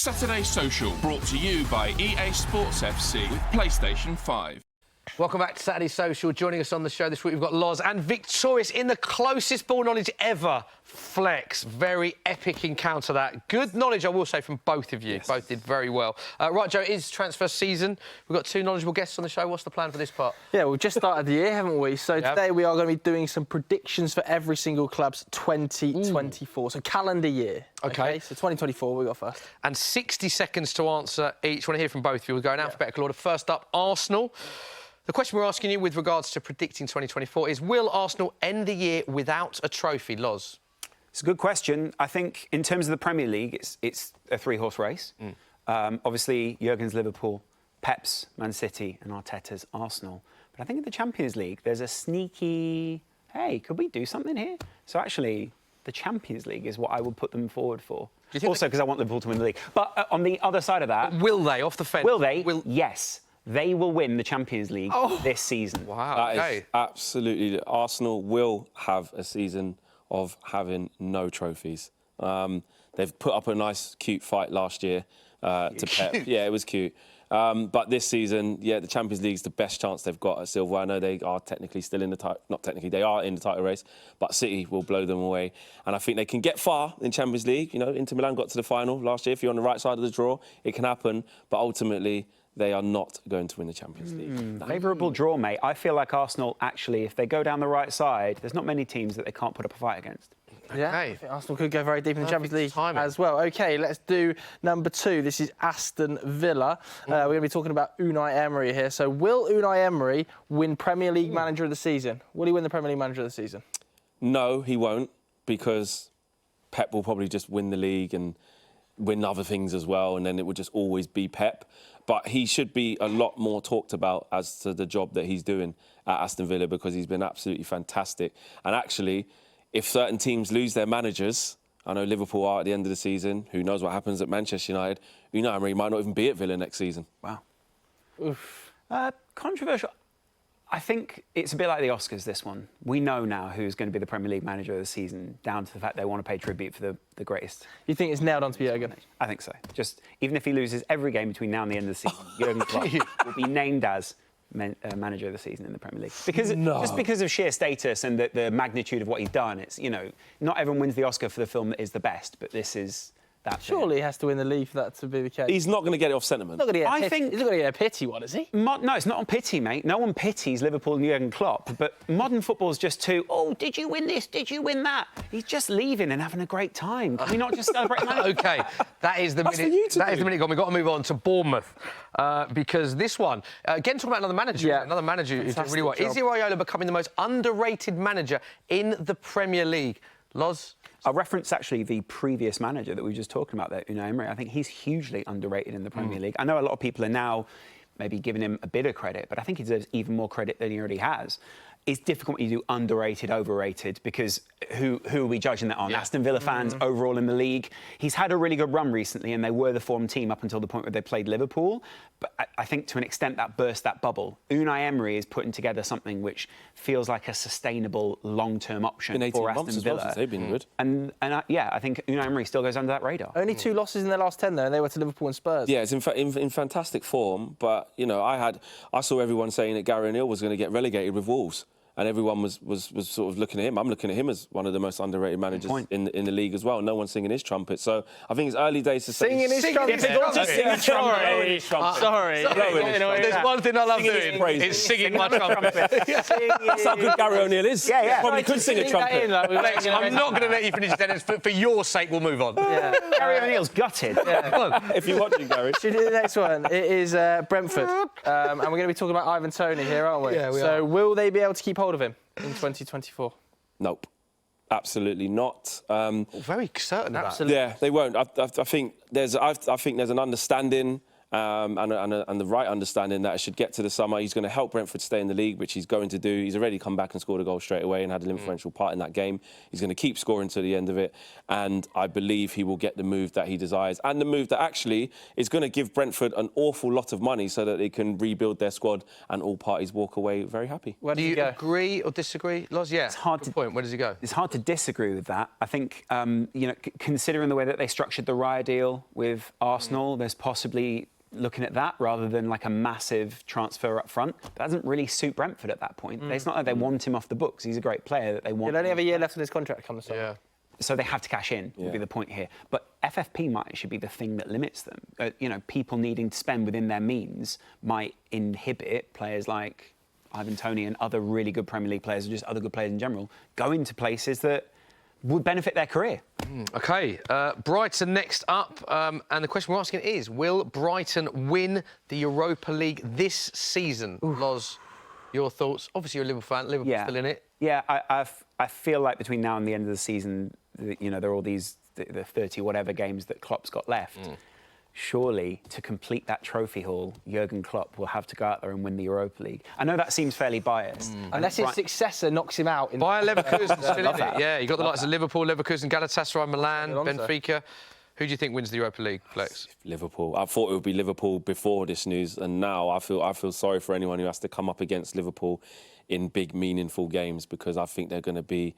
Saturday Social, brought to you by EA Sports FC with PlayStation 5. Welcome back to Saturday Social. Joining us on the show this week, we've got Loz and victorious in the closest ball knowledge ever, Flex. Very epic encounter that. Good knowledge, I will say, from both of you. Yes. Both did very well. Right, Joe, it is transfer season. We've got two knowledgeable guests on the show. What's the plan for this part? Yeah, we've just started the year, haven't we? So today we are going to be doing some predictions for every single club's 2024. So calendar year. OK. So 2024, we got first. And 60 seconds to answer each. I want to hear from both of you. We're going alphabetical order. First up, Arsenal. The question we're asking you with regards to predicting 2024 is, will Arsenal end the year without a trophy? Loz? It's a good question. I think in terms of the Premier League, it's a three-horse race. Obviously, Jurgen's Liverpool, Pep's Man City and Arteta's Arsenal. But I think in the Champions League, there's a sneaky, hey, could we do something here? So actually, the Champions League is what I would put them forward for. Also, because I want Liverpool to win the league. But on the other side of that... Will they, off the fence? Will they? Yes. They will win the Champions League this season. Wow, that is absolutely... Arsenal will have a season of having no trophies. They've put up a nice, cute fight last year to Pep. Yeah, it was cute. But this season, the Champions League's the best chance they've got at silver. I know they are technically still in the title... Not technically, they are in the title race, but City will blow them away. And I think they can get far in Champions League. You know, Inter Milan got to the final last year. If you're on the right side of the draw, it can happen. But ultimately... they are not going to win the Champions League. Favourable draw, mate. I feel like Arsenal, actually, if they go down the right side, there's not many teams that they can't put up a fight against. Yeah, I think Arsenal could go very deep in the Champions League as well. OK, let's do number 2. This is Aston Villa. We're going to be talking about Unai Emery here. So will Unai Emery win Premier League Manager of the Season? Will he win the Premier League Manager of the Season? No, he won't, because Pep will probably just win the league and win other things as well, and then it would just always be Pep. But he should be a lot more talked about as to the job that he's doing at Aston Villa, because he's been absolutely fantastic. And actually, if certain teams lose their managers, I know Liverpool are at the end of the season, who knows what happens at Manchester United, Unai Emery might not even be at Villa next season. Wow. Oof. Controversial. I think it's a bit like the Oscars, this one. We know now who's going to be the Premier League Manager of the season, down to the fact they want to pay tribute for the greatest. You think it's nailed on to be Jurgen? I think so. Just even if he loses every game between now and the end of the season, Jurgen Klopp will be named as Manager of the season in the Premier League. Just because of sheer status and the magnitude of what he's done. It's, you know, not everyone wins the Oscar for the film that is the best, but this is... Surely he has to win the league for that to be the case. He's not going to get it off sentiment. He's not going to get a pity one, is he? No, it's not on pity, mate. No one pities Liverpool and Jurgen Klopp, but modern football's just too, oh, did you win this? Did you win that? He's just leaving and having a great time. Can we not just celebrate that? OK, that is the minute gone. We've got to move on to Bournemouth, because this one, again, talking about another manager who's doing really well. Is Iraola becoming the most underrated manager in the Premier League? Loz? I'll reference, actually, the previous manager that we were just talking about there, Unai Emery. I think he's hugely underrated in the Premier League. I know a lot of people are now maybe giving him a bit of credit, but I think he deserves even more credit than he already has. It's difficult when you do underrated, overrated, because who are we judging that on? Yeah. Aston Villa fans overall in the league. He's had a really good run recently, and they were the form team up until the point where they played Liverpool. But I think to an extent that burst that bubble. Unai Emery is putting together something which feels like a sustainable long-term option for Aston Villa. Well, they've been good. And I think Unai Emery still goes under that radar. Only 2 losses in their last 10, though, and they were to Liverpool and Spurs. Yeah, it's in fantastic form. But, you know, I saw everyone saying that Gary O'Neill was going to get relegated with Wolves. And everyone was sort of looking at him. I'm looking at him as one of the most underrated managers in the league as well. No one's singing his trumpet. So I think it's early days to say... Singing his trumpet. Sorry. There's one thing I love doing. It's singing my trumpet. That's how good Gary O'Neill is. Yeah. Probably could sing a trumpet. Alex, I'm not going to let you finish your sentence. For your sake, we'll move on. Yeah. Gary O'Neill's gutted. If you're watching, Gary. Should we do the next one? It is Brentford. And we're going to be talking about Ivan Toney here, aren't we? Yeah, we are. So will they be able to keep hold of him in 2024? Nope. Absolutely not. Very certain of that. Absolutely. Yeah, they won't. I think there's an understanding and the right understanding that it should get to the summer. He's going to help Brentford stay in the league, which he's going to do. He's already come back and scored a goal straight away and had an influential part in that game. He's going to keep scoring to the end of it, and I believe he will get the move that he desires, and the move that actually is going to give Brentford an awful lot of money so that they can rebuild their squad and all parties walk away very happy. Where do you agree or disagree, Loz? Yeah, it's hard point. Where does he go? It's hard to disagree with that. I think, considering the way that they structured the Raya deal with Arsenal, there's possibly looking at that rather than like a massive transfer up front. That doesn't really suit Brentford at that point. It's not like they want him off the books. He's a great player that they want. He'll only have a year left in his contract come the summer. Yeah. So they have to cash in, would be the point here. But FFP should be the thing that limits them. People needing to spend within their means might inhibit players like Ivan Toney and other really good Premier League players, or just other good players in general, going to places that would benefit their career. OK, Brighton next up. And the question we're asking is, will Brighton win the Europa League this season? Loz, your thoughts? Obviously, you're a Liverpool fan. Liverpool's still in it. Yeah, I feel like between now and the end of the season, there are all these the 30 whatever games that Klopp's got left. Surely, to complete that trophy haul, Jurgen Klopp will have to go out there and win the Europa League. I know that seems fairly biased. Unless his successor knocks him out. Bayer Leverkusen's still in it. Yeah, you got the likes of Liverpool, Leverkusen, Galatasaray, Milan, Benfica. Who do you think wins the Europa League, Flex? Liverpool. I thought it would be Liverpool before this news, and now I feel sorry for anyone who has to come up against Liverpool in big, meaningful games, because I think they're going to be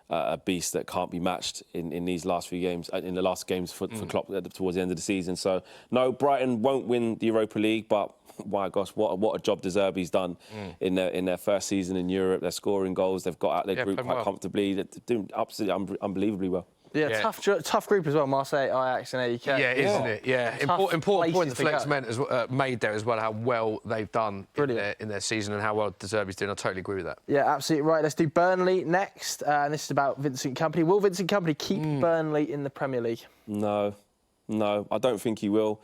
a beast that can't be matched in these last few games, in the last games for Klopp towards the end of the season. So, no, Brighton won't win the Europa League, but my gosh, what a job De Zerbi's done in their first season in Europe. They're scoring goals. They've got out their group quite comfortably. They're doing absolutely unbelievably well. Yeah, tough group as well. Marseille, Ajax, and AEK. Yeah, isn't it? Yeah, important point the Flex made there as well. How well they've done in their season and how well De Zerbi's doing. I totally agree with that. Yeah, absolutely right. Let's do Burnley next, and this is about Vincent Kompany. Will Vincent Kompany keep Burnley in the Premier League? No, I don't think he will.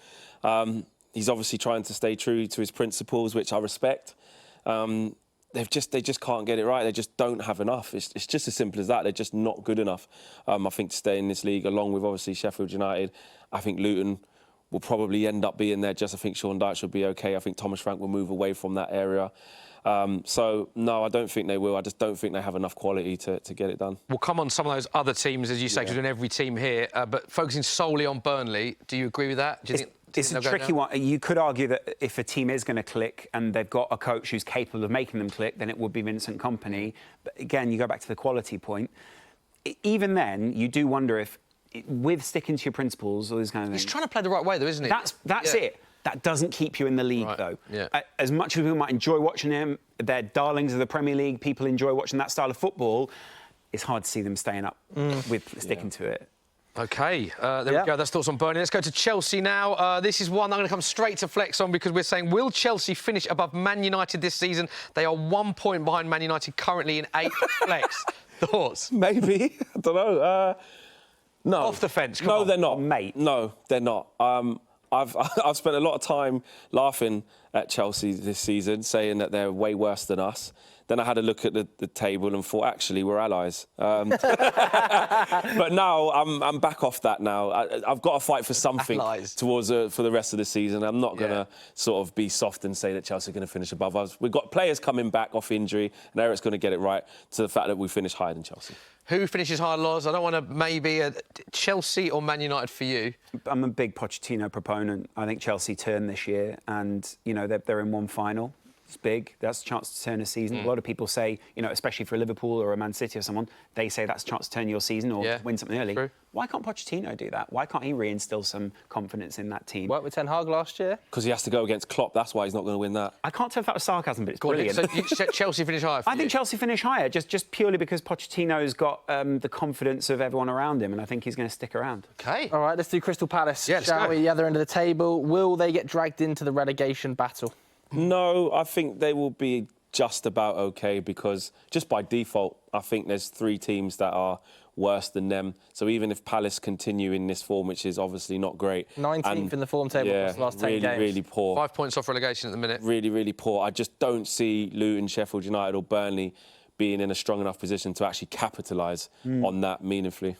He's obviously trying to stay true to his principles, which I respect. They just can't get it right. They just don't have enough. It's just as simple as that. They're just not good enough, I think, to stay in this league, along with, obviously, Sheffield United. I think Luton will probably end up being there. I think Sean Dyche will be OK. I think Thomas Frank will move away from that area. So, no, I don't think they will. I just don't think they have enough quality to get it done. We'll come on some of those other teams, as you say, because we're doing every team here. But focusing solely on Burnley, do you agree with that? Do you think... It's a tricky one. You could argue that if a team is going to click and they've got a coach who's capable of making them click, then it would be Vincent Kompany. But again, you go back to the quality point. Even then, you do wonder if, with sticking to your principles, all this kind of thing... He's trying to play the right way, though, isn't he? That's it. That doesn't keep you in the league, though. Yeah. As much as people might enjoy watching him, they're darlings of the Premier League, people enjoy watching that style of football, it's hard to see them staying up with sticking to it. OK, there we go. That's thoughts on Burnley. Let's go to Chelsea now. This is one I'm going to come straight to Flex on, because we're saying, will Chelsea finish above Man United this season? They are 1 point behind Man United currently in 8th. Flex, thoughts? Maybe. I don't know. No. Off the fence, come on. No, they're not. Mate. No, they're not. I've spent a lot of time laughing at Chelsea this season, saying that they're way worse than us. Then I had a look at the table and thought, actually, we're allies. But now I'm back off that now. I've got to fight for something towards for the rest of the season. I'm not going to sort of be soft and say that Chelsea are going to finish above us. We've got players coming back off injury, and Eric's going to get it right to the fact that we finish higher than Chelsea. Who finishes higher, Loz? I don't want to maybe Chelsea or Man United for you. I'm a big Pochettino proponent. I think Chelsea turn this year, and they're in one final. It's big. That's a chance to turn a season. A lot of people say, especially for Liverpool or a Man City or someone, they say that's a chance to turn your season or win something early. True. Why can't Pochettino do that? Why can't he reinstill some confidence in that team? Worked with Ten Hag last year. Because he has to go against Klopp. That's why he's not going to win that. I can't tell if that was sarcasm, but it's brilliant. So you said Chelsea finish higher for you? I think Chelsea finish higher, just purely because Pochettino's got the confidence of everyone around him, and I think he's going to stick around. OK. All right, let's do Crystal Palace, shall we? The other end of the table. Will they get dragged into the relegation battle? No, I think they will be just about OK, because just by default, I think there's 3 teams that are worse than them. So even if Palace continue in this form, which is obviously not great... 19th in the form table for the last 10 games. Really poor. 5 points off relegation at the minute. Really, really poor. I just don't see Luton, Sheffield United or Burnley being in a strong enough position to actually capitalise on that meaningfully.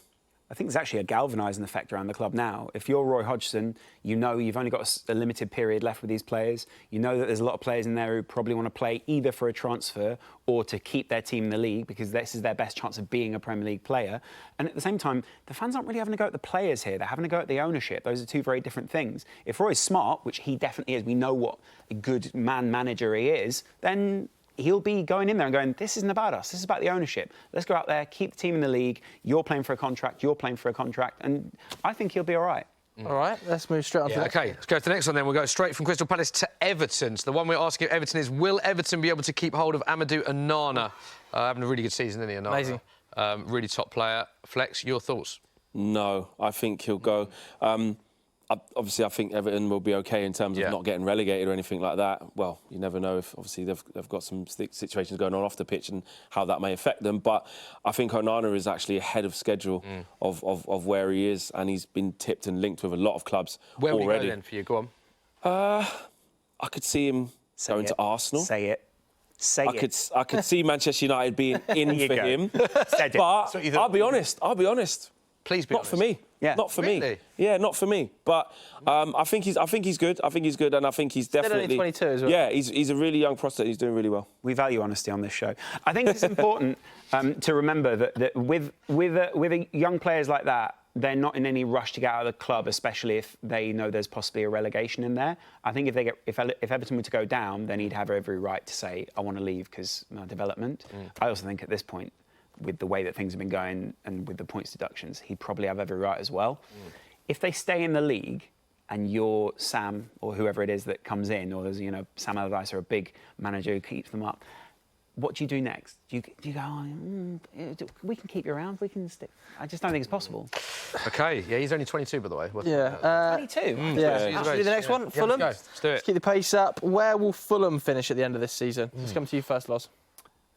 I think there's actually a galvanising effect around the club now. If you're Roy Hodgson, you know you've only got a limited period left with these players. You know that there's a lot of players in there who probably want to play either for a transfer or to keep their team in the league because this is their best chance of being a Premier League player. And at the same time, the fans aren't really having a go at the players here. They're having a go at the ownership. Those are two very different things. If Roy's smart, which he definitely is, we know what a good manager he is, then he'll be going in there and going, this isn't about us, this is about the ownership. Let's go out there, keep the team in the league. You're playing for a contract, you're playing for a contract, and I think he'll be all right. All right, let's move straight on to the next. OK, let's go to the next one then. We'll go straight from Crystal Palace to Everton. So the one we're asking Everton is, will Everton be able to keep hold of Amadou Onana? Having a really good season, isn't he, Onana? Amazing. Really top player. Flex, your thoughts? No, I think he'll go. Obviously, I think Everton will be OK in terms of not getting relegated or anything like that. Well, you never know if, obviously, they've got some situations going on off the pitch and how that may affect them. But I think Onana is actually ahead of schedule of where he is, and he's been tipped and linked with a lot of clubs where already. Where would he go then for you? Go on. I could see him going to Arsenal. Say it. I could see Manchester United being in for him. Said it. But I'll be honest. Please be honest. Not for me. Yeah. Not for Really? me. Yeah, not for me. But I think he's good. I think he's good, and I think he's definitely only 22 as well. Yeah, he's a really young prospect. He's doing really well. We value honesty on this show. I think it's important to remember that with young players like that, they're not in any rush to get out of the club, especially if they know there's possibly a relegation in there. I think if Everton were to go down, then he'd have every right to say, I want to leave because my development. I also think at this point, with the way that things have been going and with the points deductions, he'd probably have every right as well. If they stay in the league and you're Sam or whoever it is that comes in, or there's, Sam Allardyce or a big manager who keeps them up, what do you do next? Do you go, we can keep you around, we can stick? I just don't think it's possible. OK, yeah, he's only 22, by the way. 22? Yeah, actually, the next one, Fulham. Let's do it. Let's keep the pace up. Where will Fulham finish at the end of this season? Let's come to you first, Loz.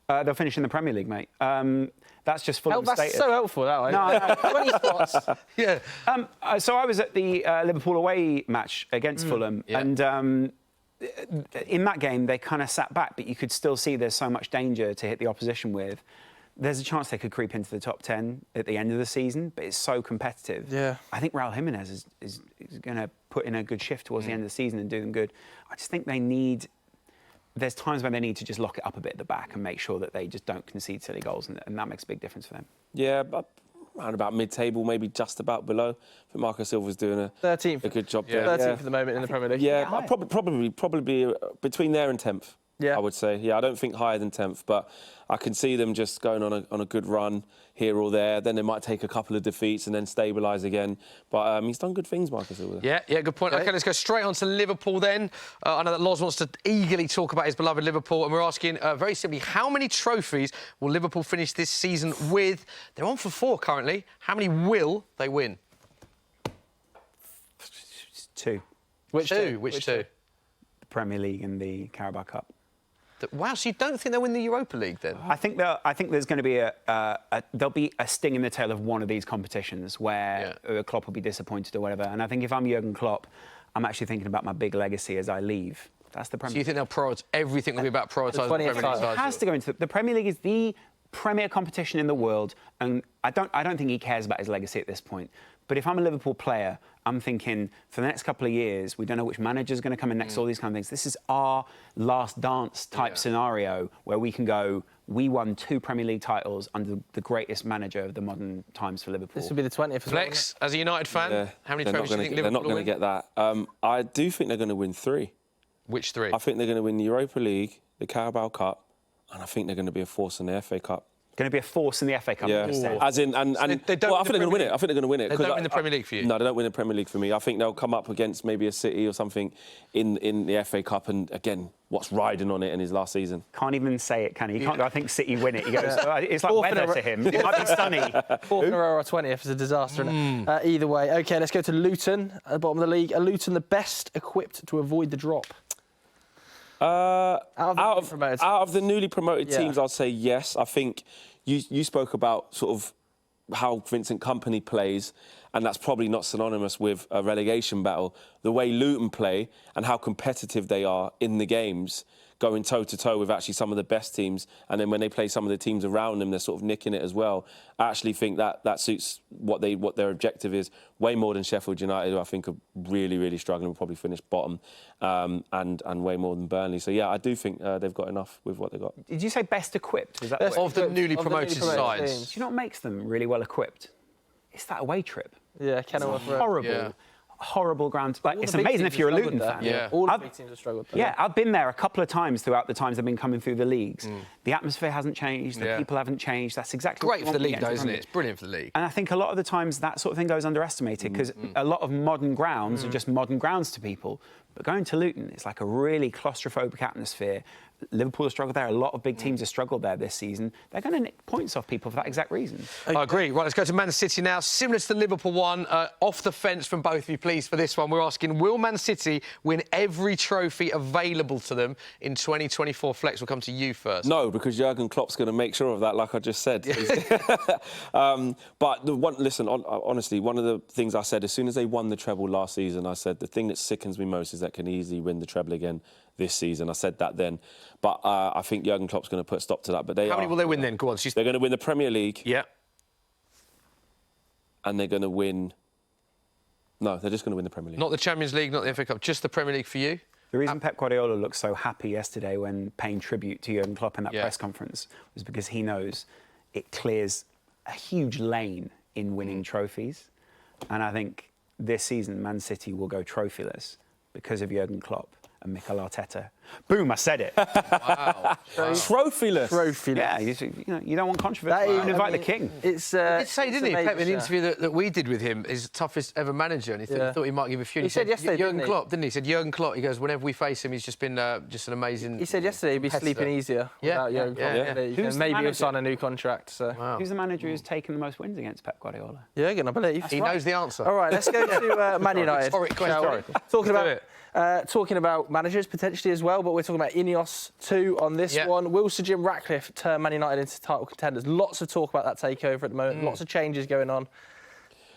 They'll finish in the Premier League, mate. That's just Fulham's That's status. so helpful, that one. No, 20 spots. Yeah. So I was at the Liverpool away match against Fulham, and in that game they kind of sat back, but you could still see there's so much danger to hit the opposition with. There's a chance they could creep into the top 10 at the end of the season, but it's so competitive. Yeah. I think Raul Jimenez is going to put in a good shift towards the end of the season and do them good. I just think there's times when they need to just lock it up a bit at the back and make sure that they just don't concede silly goals, and that makes a big difference for them. Yeah, but around about mid-table, maybe just about below. I think Marco Silva's doing a 13th. a good job there. 13th Yeah. at the moment in the Premier League. Yeah, probably between there and 10th. Yeah. I would say. Yeah, I don't think higher than 10th, but I can see them just going on a good run here or there. Then they might take a couple of defeats and then stabilise again. But he's done good things, Marcus Silva. Yeah, good point. OK, let's go straight on to Liverpool then. I know that Loz wants to eagerly talk about his beloved Liverpool, and we're asking very simply, how many trophies will Liverpool finish this season with? They're on for 4 currently. How many will they win? 2. Which two? The Premier League and the Carabao Cup. Wow, so you don't think they'll win the Europa League then? I think there's going to be there'll be a sting in the tail of one of these competitions where Klopp will be disappointed or whatever. And I think if I'm Jurgen Klopp, I'm actually thinking about my big legacy as I leave. That's the Premier League. So you think they'll prioritise, everything will be about prioritising the Premier League? It has to go into the Premier League is the premier competition in the world, and I don't think he cares about his legacy at this point. But if I'm a Liverpool player, I'm thinking for the next couple of years, we don't know which manager's going to come in next, all these kind of things. This is our last dance type scenario where we can go, we won 2 Premier League titles under the greatest manager of the modern times for Liverpool. This will be the 20th. Flex, as a United fan, how many trophies do you think Liverpool They're not will going to win? get that. I do think they're going to win 3. Which 3? I think they're going to win the Europa League, the Carabao Cup, and I think they're going to be a force in the FA Cup. Going to be a force in the FA Cup. Yeah, as in, and they don't well, I win think they're the going to win Premier it. I think they're going to win it. They don't win the Premier League for you? No, they don't win the Premier League for me. I think they'll come up against maybe a City or something in the FA Cup, and again, what's riding on it in his last season. Can't even say it, can he? He can't go, I think City win it. He goes, it's like weather to him. It might be sunny. 4th in a row or 20th is a disaster. Isn't it? Either way. OK, let's go to Luton at the bottom of the league. Are Luton the best equipped to avoid the drop? Out of the newly promoted teams, I'll say yes. I think you spoke about sort of how Vincent Kompany plays, and that's probably not synonymous with a relegation battle. The way Luton play and how competitive they are in the games, going toe-to-toe with actually some of the best teams, and then when they play some of the teams around them, they're sort of nicking it as well. I actually think that suits what their objective is way more than Sheffield United, who I think are really, really struggling, will probably finish bottom, and way more than Burnley. So, yeah, I do think they've got enough with what they've got. Did you say best equipped? Was that Of the newly promoted sides. Do you know what makes them really well equipped? It's that away trip. Yeah, Kenilworth. Horrible. Yeah. Horrible ground. Like, it's amazing if you're a Luton fan. Yeah. All the big teams have struggled there. Yeah, I've been there a couple of times throughout the times they've been coming through the leagues. The atmosphere hasn't changed, the people haven't changed. That's exactly great what for the league, want though, to isn't it? It's brilliant for the league. And I think a lot of the times that sort of thing goes underestimated because a lot of modern grounds are just modern grounds to people. But going to Luton, it's like a really claustrophobic atmosphere. Liverpool have struggled there. A lot of big teams have struggled there this season. They're going to nick points off people for that exact reason. I agree. Right, let's go to Man City now. Similar to the Liverpool one, off the fence from both of you, please, for this one. We're asking, will Man City win every trophy available to them in 2024? Flex, we'll come to you first. No, because Jurgen Klopp's going to make sure of that, like I just said. But honestly, one of the things I said, as soon as they won the treble last season, I said, the thing that sickens me most is that can easily win the treble again this season. I said that then. But I think Jurgen Klopp's going to put a stop to that. But How many will they win then? Go on. They're going to win the Premier League. Yeah. And they're going to win... No, they're just going to win the Premier League. Not the Champions League, not the FA Cup, just the Premier League for you? The reason Pep Guardiola looked so happy yesterday when paying tribute to Jurgen Klopp in that press conference was because he knows it clears a huge lane in winning trophies. And I think this season Man City will go trophyless because of Jurgen Klopp and Mikel Arteta. Boom, I said it. Wow. Trophyless. Trophyless. Yeah, you don't want controversy. You invite the king. It's, he did say, didn't he, Pep, in the interview that we did with him, his toughest ever manager, and he thought he might give a few. He said yesterday, Jurgen Klopp, didn't he? He said Jurgen Klopp, he goes, whenever we face him, he's just been just an amazing... He said yesterday he'd be sleeping easier without Jurgen Klopp. Maybe he'll sign a new contract. So. Wow. Who's the manager who's taken the most wins against Pep Guardiola? Jurgen, I believe. He knows the answer. All right, let's go to Man United. Talking about managers potentially as well, but we're talking about Ineos 2 on this one. Will Sir Jim Ratcliffe turn Man United into title contenders? Lots of talk about that takeover at the moment. Lots of changes going on.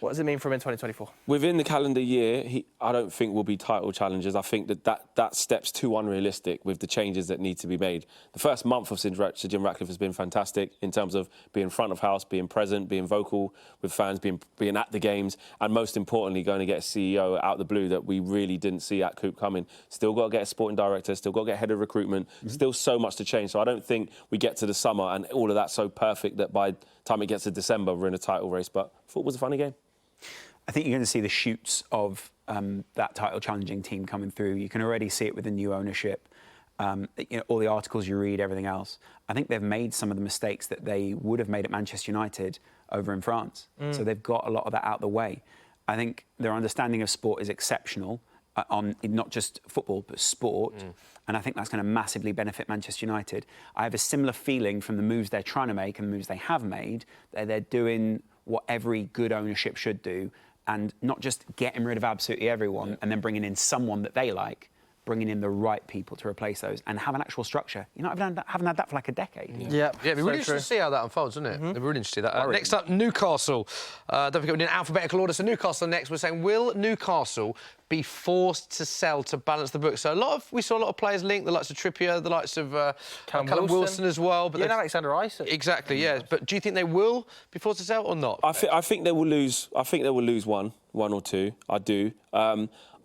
What does it mean for him in 2024? Within the calendar year, I don't think we'll be title challengers. I think that step's too unrealistic with the changes that need to be made. The first month of Sir Jim Ratcliffe has been fantastic in terms of being front of house, being present, being vocal with fans, being at the games, and most importantly, going to get a CEO out the blue that we really didn't see at Coop coming. Still got to get a sporting director, still got to get head of recruitment, still so much to change. So I don't think we get to the summer and all of that's so perfect that by the time it gets to December, we're in a title race. But football was a funny game. I think you're going to see the shoots of that title challenging team coming through. You can already see it with the new ownership, all the articles you read, everything else. I think they've made some of the mistakes that they would have made at Manchester United over in France. So they've got a lot of that out of the way. I think their understanding of sport is exceptional on not just football, but sport. And I think that's going to massively benefit Manchester United. I have a similar feeling from the moves they're trying to make and the moves they have made, that they're doing what every good ownership should do, and not just getting rid of absolutely everyone and then bringing in someone that they like, bringing in the right people to replace those and have an actual structure. You know, haven't had that for like a decade. Yeah, it'd be really interesting to see how that unfolds, wouldn't it? It'd be really interesting to see that. Next up, Newcastle. Don't forget, we're in alphabetical order. So Newcastle next. We're saying, will Newcastle be forced to sell to balance the book? So we saw a lot of players linked, the likes of Trippier, the likes of Callum Wilson as well. But Alexander Isak. Exactly, yeah. But do you think they will be forced to sell or not? I think they will lose. I think they will lose one or two. I do.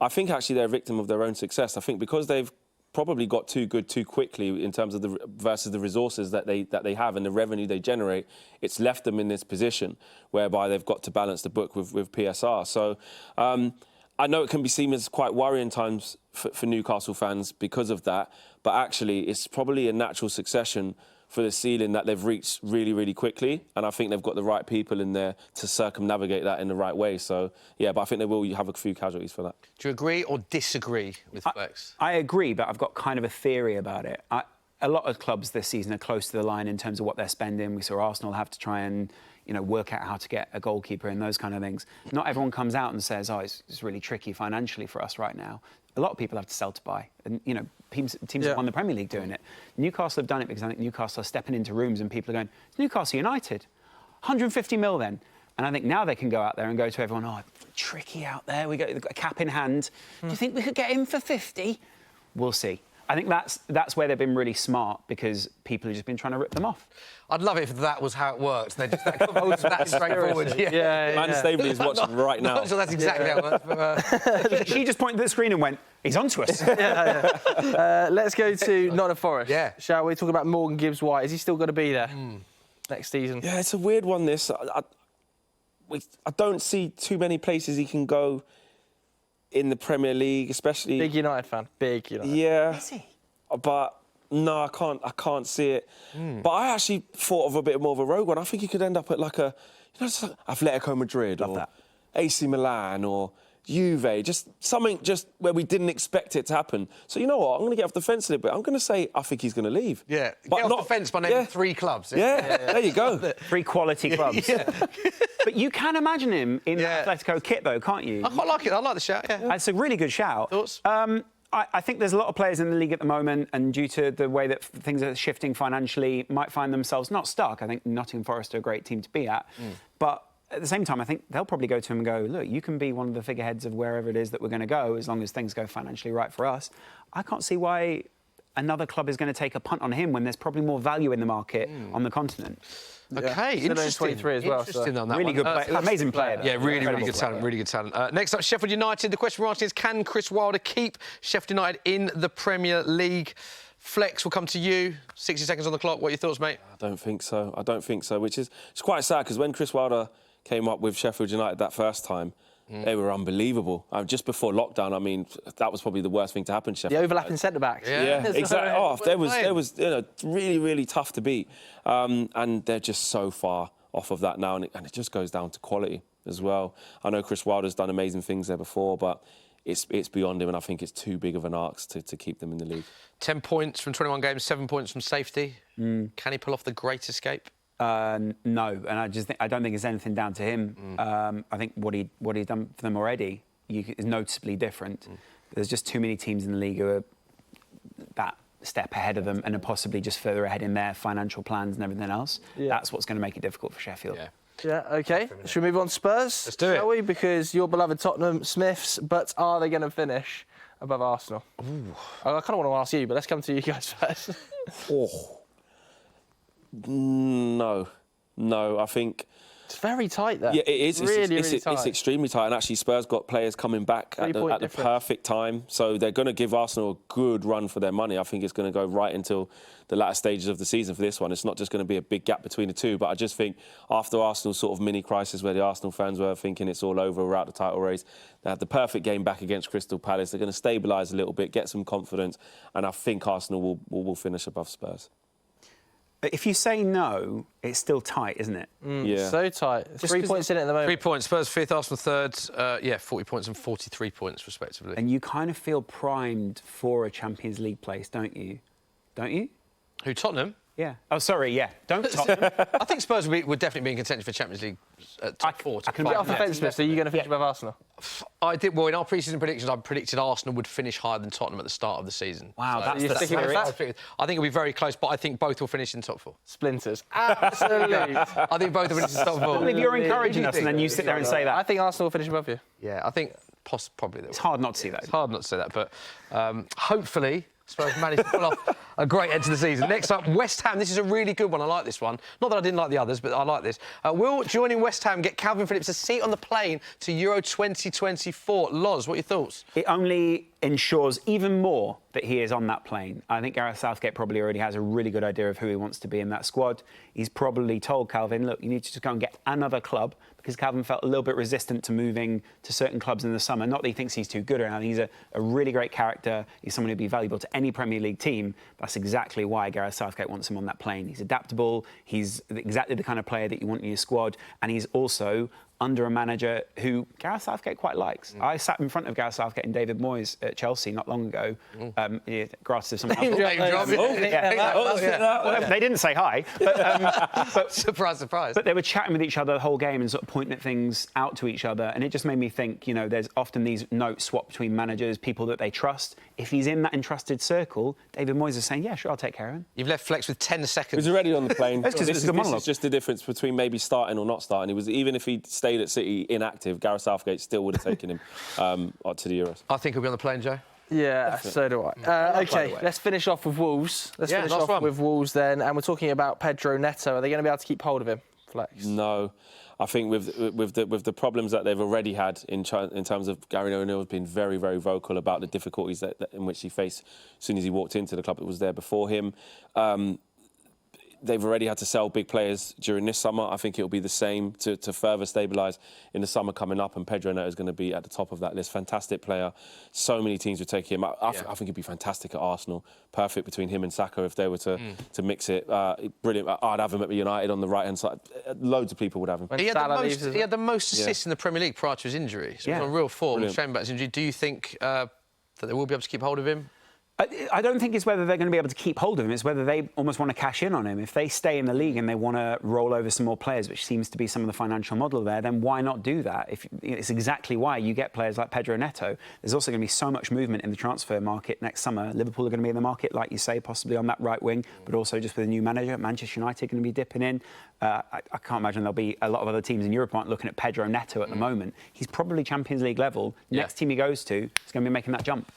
I think actually they're a victim of their own success. I think because they've probably got too good too quickly in terms of versus the resources that they have and the revenue they generate, it's left them in this position whereby they've got to balance the book with PSR. So I know it can be seen as quite worrying times for Newcastle fans because of that, but actually it's probably a natural succession for the ceiling that they've reached really, really quickly. And I think they've got the right people in there to circumnavigate that in the right way. So, yeah, but I think they will have a few casualties for that. Do you agree or disagree with Flex? I agree, but I've got kind of a theory about it. A lot of clubs this season are close to the line in terms of what they're spending. We saw Arsenal have to try and work out how to get a goalkeeper and those kind of things. Not everyone comes out and says, it's really tricky financially for us right now. A lot of people have to sell to buy. And, teams have won the Premier League doing it. Newcastle have done it because I think Newcastle are stepping into rooms and people are going, it's Newcastle United. 150 mil then. And I think now they can go out there and go to everyone, oh, tricky out there. We got a cap in hand. Do you think we could get him for 50? We'll see. I think that's where they've been really smart, because people have just been trying to rip them off. I'd love it if that was how it worked. They just that straightforward. Yeah. Staveley is watching right now. Not sure that's exactly how it works. But, She just pointed at the screen and went, he's onto us. Let's go to Nottingham Forest. Yeah. Shall we talk about Morgan Gibbs-White? Is he still going to be there next season? Yeah, it's a weird one, this. I don't see too many places he can go in the Premier League, especially... Big United fan. Big United. Yeah. Is he? But no, I can't see it. But I actually thought of a bit more of a rogue one. I think he could end up at like just like Atletico Madrid or that. AC Milan or Juve, just something just where we didn't expect it to happen. So you know what? I'm going to get off the fence a little bit. I'm going to say I think he's going to leave. yeah, But get off the fence by naming 3 clubs. Yeah, there you go. 3 quality clubs. But you can imagine him in the Atletico kit, though, can't you? I quite like it. I like the shout, yeah. It's a really good shout. Thoughts? I think there's a lot of players in the league at the moment, and due to the way that things are shifting financially, might find themselves not stuck. I think Nottingham Forest are a great team to be at. But at the same time, I think they'll probably go to him and go, look, you can be one of the figureheads of wherever it is that we're going to go, as long as things go financially right for us. I can't see why another club is going to take a punt on him when there's probably more value in the market on the23. Okay, Still only interesting. 23 as well. Interesting on that Really one. good player, amazing player. Yeah, really Incredible good talent, player. really good talent. Next up, Sheffield United. The question we're asking is, can Chris Wilder keep Sheffield United in the Premier League? Flex, will come to you. 60 seconds on the clock. What are your thoughts, mate? I don't think so, which is it's quite sad, because when Chris Wilder came up with Sheffield United that first time, they were unbelievable. Just before lockdown, I mean, that was probably the worst thing to happen to Sheffield. The overlapping centre-backs. Yeah. Exactly. Oh, there was really, really tough to beat. And they're just so far off of that now, and it just goes down to quality as well. I know Chris Wilder's done amazing things there before, but it's beyond him, and I think it's too big of an ask to keep them in the league. 10 points from 21 games, 7 points from safety. Can he pull off the great escape? No, and I don't think it's anything down to him. I think what he's done for them already is noticeably different. There's just too many teams in the league who are that step ahead of them and are possibly just further ahead in their financial plans and everything else. Yeah. That's what's going to make it difficult for Sheffield. Yeah, OK. Should we move on to Spurs? Let's do it. Shall we? Because your beloved Tottenham Smiths, but are they going to finish above Arsenal? I kind of want to ask you, but let's come to you guys first. No, I think... It's very tight there. Yeah, it is. Really tight. It's extremely tight. And actually, Spurs got players coming back at the perfect time. So they're going to give Arsenal a good run for their money. I think it's going to go right until the latter stages of the season for this one. It's not just going to be a big gap between the two. But I just think after Arsenal's sort of mini crisis where the Arsenal fans were thinking it's all over, we're out the title race, they had the perfect game back against Crystal Palace. They're going to stabilise a little bit, get some confidence. And I think Arsenal will finish above Spurs. If you say no, it's still tight, isn't it? Yeah. So tight. 3 points in it at the moment. 3 points. Spurs 5th, Arsenal 3rd. 40 points and 43 points, respectively. And you kind of feel primed for a Champions League place, don't you? Don't you? Who, Tottenham? Yeah. Oh, sorry, yeah. Don't Tottenham. I think Spurs would definitely be in contention for Champions League top 4. I can Get off the fence, Smith. So you're going to finish above Arsenal? I did well in our pre-season predictions. I predicted Arsenal would finish higher than Tottenham at the start of the season. Wow, So that's you're sticking with that? I think it'll be very close, but I think both will finish in top 4. Splinters. Absolutely. I think both will finish in top 4. Well, if you're encouraging us and then you sit there and say that. I think Arsenal will finish above you. Yeah, I think probably they will. It's hard not to see that. It's hard not to say that, but hopefully Spurs managed to pull off a great end to the season. Next up, West Ham. This is a really good one. I like this one. Not that I didn't like the others, but I like this. Will joining West Ham get Calvin Phillips a seat on the plane to Euro 2024? Loz, what are your thoughts? It only ensures even more that he is on that plane. I think Gareth Southgate probably already has a really good idea of who he wants to be in that squad. He's probably told Calvin, look, you need to just go and get another club, because Calvin felt a little bit resistant to moving to certain clubs in the summer. Not that he thinks he's too good or anything. He's a really great character. He's someone who'd be valuable to any Premier League team. That's exactly why Gareth Southgate wants him on that plane. He's adaptable. He's exactly the kind of player that you want in your squad. And he's also under a manager who Gareth Southgate quite likes. I sat in front of Gareth Southgate and David Moyes at Chelsea not long ago. Granted, some They didn't say hi, but surprise, surprise. But they were chatting with each other the whole game and sort of pointing at things out to each other, and it just made me think. You know, there's often these notes swapped between managers, people that they trust. If he's in that entrusted circle, David Moyes is saying, "Yeah, sure, I'll take care of him." You've left Flex with 10 seconds. He was already on the plane. That's 'cause this it's the monologue. is just the difference between maybe starting or not starting. He was even if he stayed at City inactive, Gareth Southgate still would have taken him to the Euros. I think he'll be on the plane, Joe. Yeah, Definitely. so do I. OK, let's finish off with Wolves. Let's finish off with Wolves then. And we're talking about Pedro Neto. Are they going to be able to keep hold of him, Flex? No. I think with the problems that they've already had in terms of Gary O'Neill's been very, very vocal about the difficulties that in which he faced as soon as he walked into the club that was there before him. They've already had to sell big players during this summer. I think it'll be the same to further stabilise in the summer coming up, and Pedro Neto is going to be at the top of that list. Fantastic player. So many teams would take him. I think he'd be fantastic at Arsenal. Perfect between him and Saka if they were to mix it. Brilliant. I'd have him at United on the right-hand side. Loads of people would have him. He had the most assists in the Premier League prior to his injury. So he was on real form. Shame about his injury. Do you think that they will be able to keep hold of him? I don't think it's whether they're going to be able to keep hold of him. It's whether they almost want to cash in on him. If they stay in the league and they want to roll over some more players, which seems to be some of the financial model there, then why not do that? It's exactly why you get players like Pedro Neto. There's also going to be so much movement in the transfer market next summer. Liverpool are going to be in the market, like you say, possibly on that right wing, but also just with a new manager. Manchester United are going to be dipping in. I can't imagine there'll be a lot of other teams in Europe aren't looking at Pedro Neto at the moment. He's probably Champions League level. Next team he goes to is going to be making that jump.